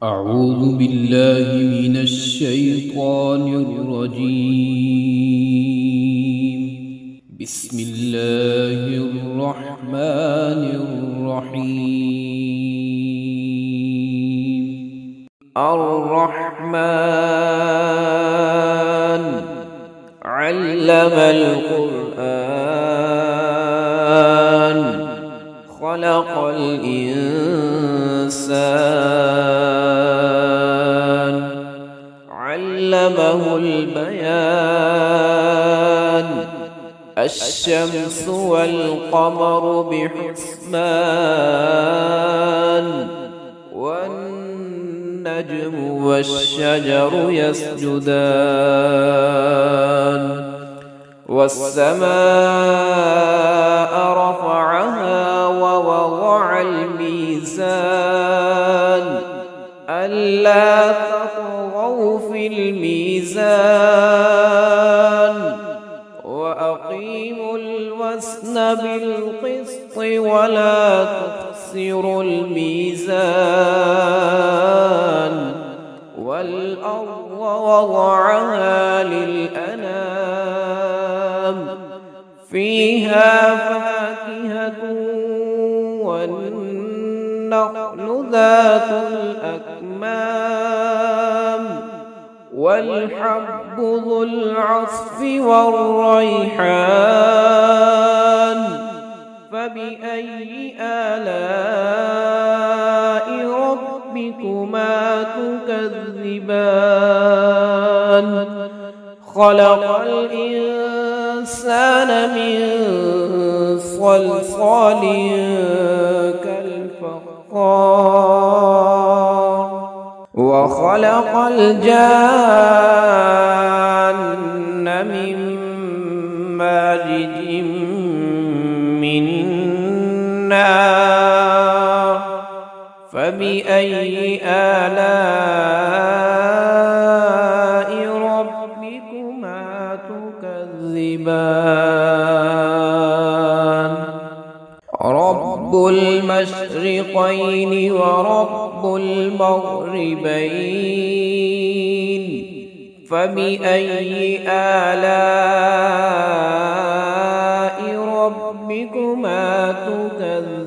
أعوذ بالله من الشيطان الرجيم. بسم الله الرحمن الرحيم. الرحمن علم القرآن خلق الإنسان علمه البيان الشمس والقمر بحسبان والنجم والشجر يسجدان والسماء رفعها ووضع الميزان ألا تطغوا في الميزان وأقيموا الوزن بالقسط ولا تخسروا الميزان والأرض وضعها للأنام فيها فاكهة والنخل ذات الأكمام والحب ذو العصف والريحان فبأي آلاء ربكما تكذبان خلق الإنسان من صلصال كالفخار وخلق الجان من مارج من نار فبأي آلاء ربكما تكذبان رب المشرقين ورب المغربين فبأي آلاء ربكما تكذبان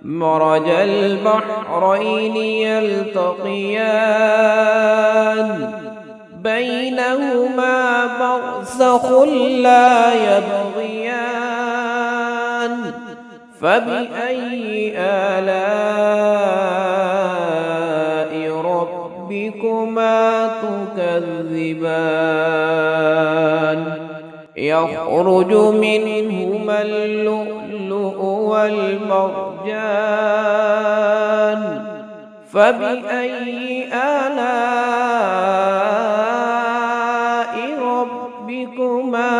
مرج البحرين يلتقيان بينهما برزخ لا يبغيان فبأي آلاء ربكما تكذبان يخرج منهما اللؤلؤ والمرجان فبأي آلاء ربكما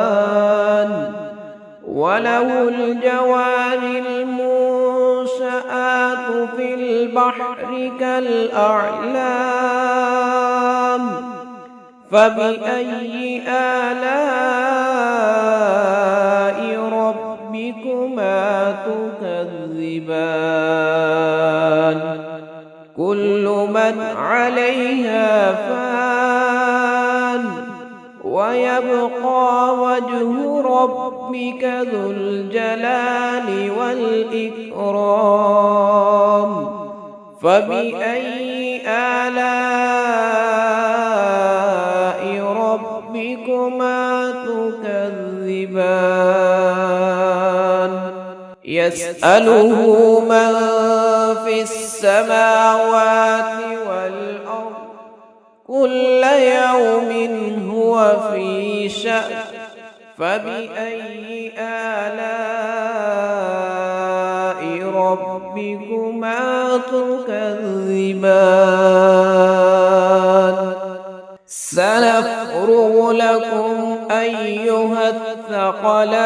تكذبان وله الجوار المنشآت في البحر كالأعلام فبأي آلاء ربكما تكذبان كل من عليها فان ويبقى وجه ربك ذو الجلال والإكرام فبأي آلاء ربكما تكذبان يسأله من في السماوات والأرض كل يوم هو في شأن فبأي آلاء ربكما تكذبان سنفرغ لكم أيها الثقلان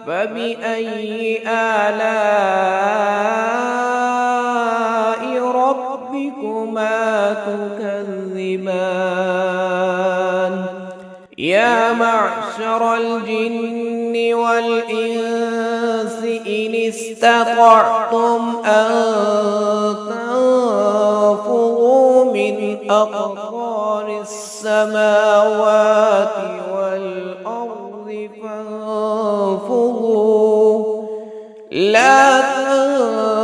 فبأي آلاء ربكما تكذبان يا معشر الجن والإنس إن استطعتم أن تنفذوا من أقطار السماوات والأرض فانفذوا لا تنفذون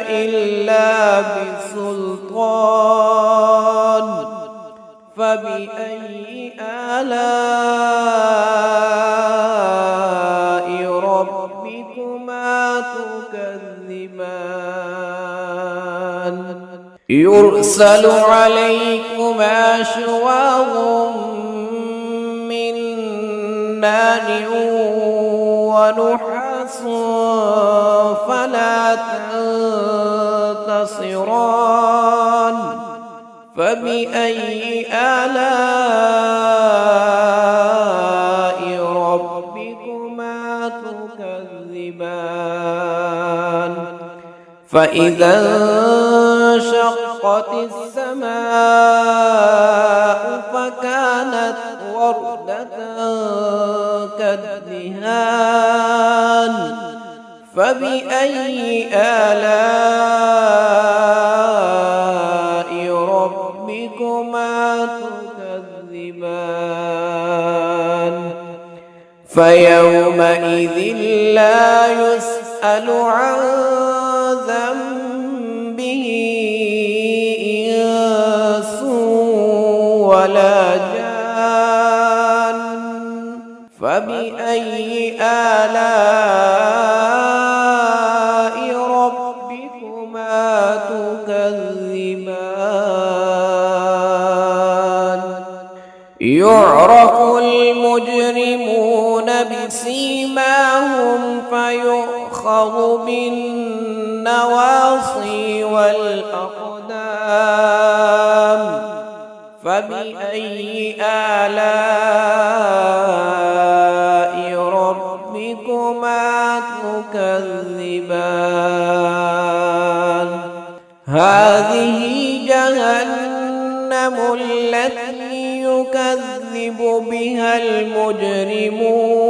إلا بسلطان فبأي آلاء ربكما تكذبان يرسل عليكما شواظ من نار ونحاس فلا تنتصران فبأي آلاء ربكما تكذبان فإذا انشقت السماء فكانت وردة كالدهان فبأي آلاء ربكما تكذبان فيومئذ لا يسأل عن ذنبه إنس ولا جان فبأي آلاء ربكما تكذبان يعرف المجرمون بسيماهم فيؤخذ بالنواصي والأقدام فبأي آلاء ربكما تكذبان هذه جهنم التي يكذب بها المجرمون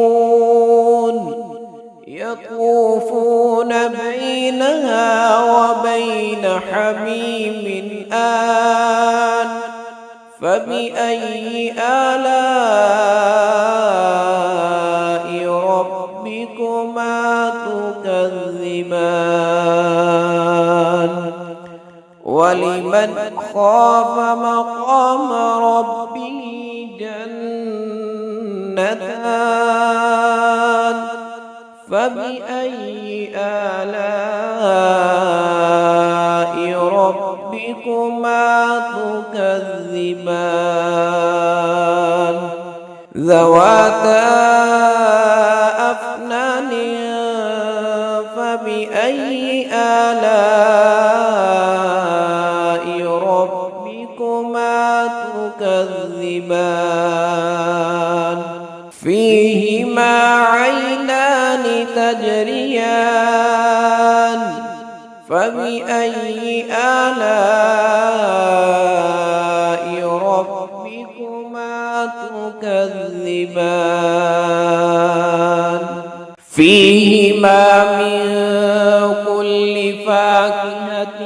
يطوفون بينها وبين حميم آن فبأي آلاء ربكما تكذبان ولمن خاف مقام ربه جنتان فبأي آلاء ربكما تكذبان ذواتا أفنان فبأي آلاء ربكما تكذبان فيهما عينان تجريان فبأي آلاء ربكما تكذبان فيهما من كل فاكهة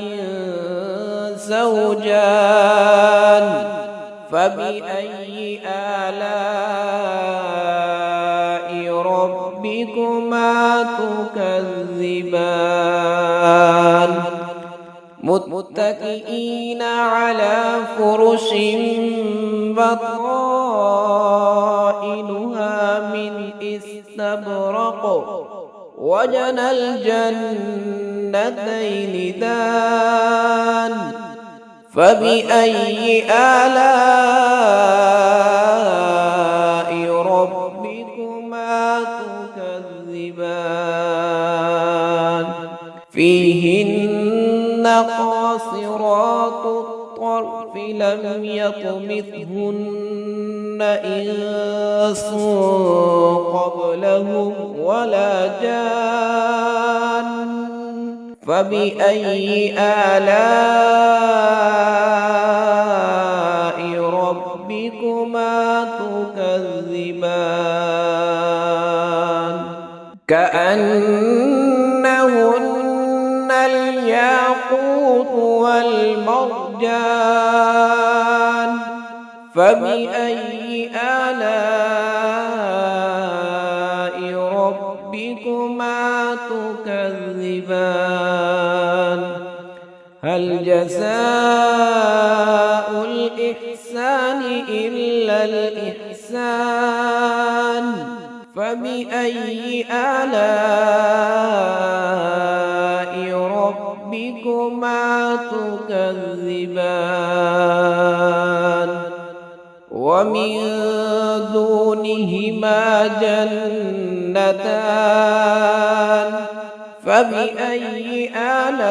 زوجان فبأي آلاء ربكما تكذبان متكئين على فرش بطائنها من استبرق وجنى الجنتين دان فبأي آلاء ربكما تكذبان فيهن قاصرات الطرف لم يطمثهن إنس قبلهم ولا جان فبأي آلاء ربكما تكذبان كأنهن الياقوت والمرجان فبأي آلاء ربكما تكذبان هل جزاء الإحسان إلا الإحسان فبأي آلاء ربكما تكذبان ومن دونهما جنتان فبأي آلاء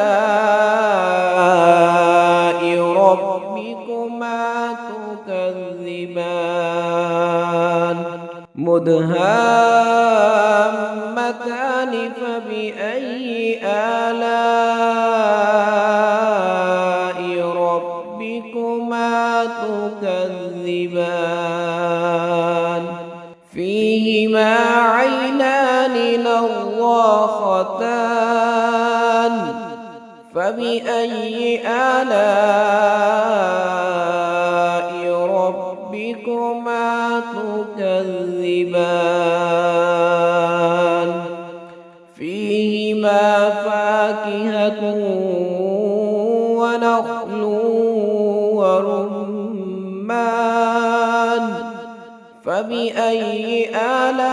ربكما تكذبان مدهامتان فبأي آلاء ربكما تكذبان فيهما عينان نضاختان فبأي آلاء ربكما تكذبان فيهما فاكهة ونخل ورمان فبأي آلاء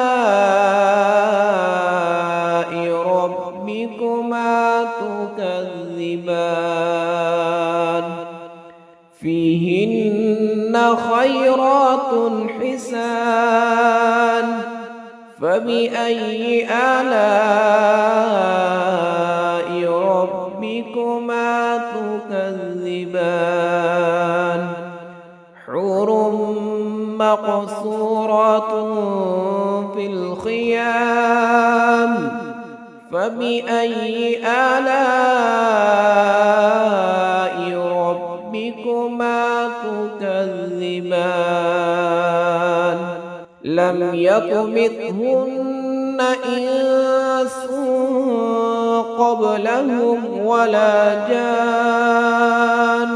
ربكما تكذبان فيهن خيرات حسان فبأي آلاء ربكما تكذبان حور مقصورات في الخيام فبأي آلاء ربكما تكذبان لم يطمثهن إنس قبلهم ولا جان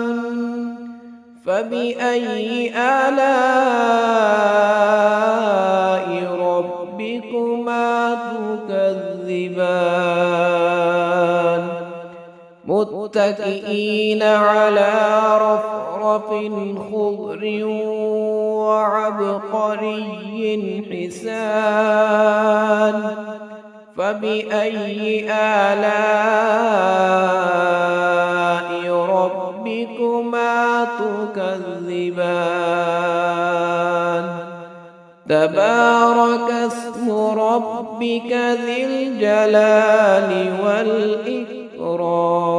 فبأي آلاء ربكما تكذبان متكئين على رفرف خضر وعبقري حسان فبأي آلاء ربكما تكذبان تبارك اسم ربك ذي الجلال والإكرام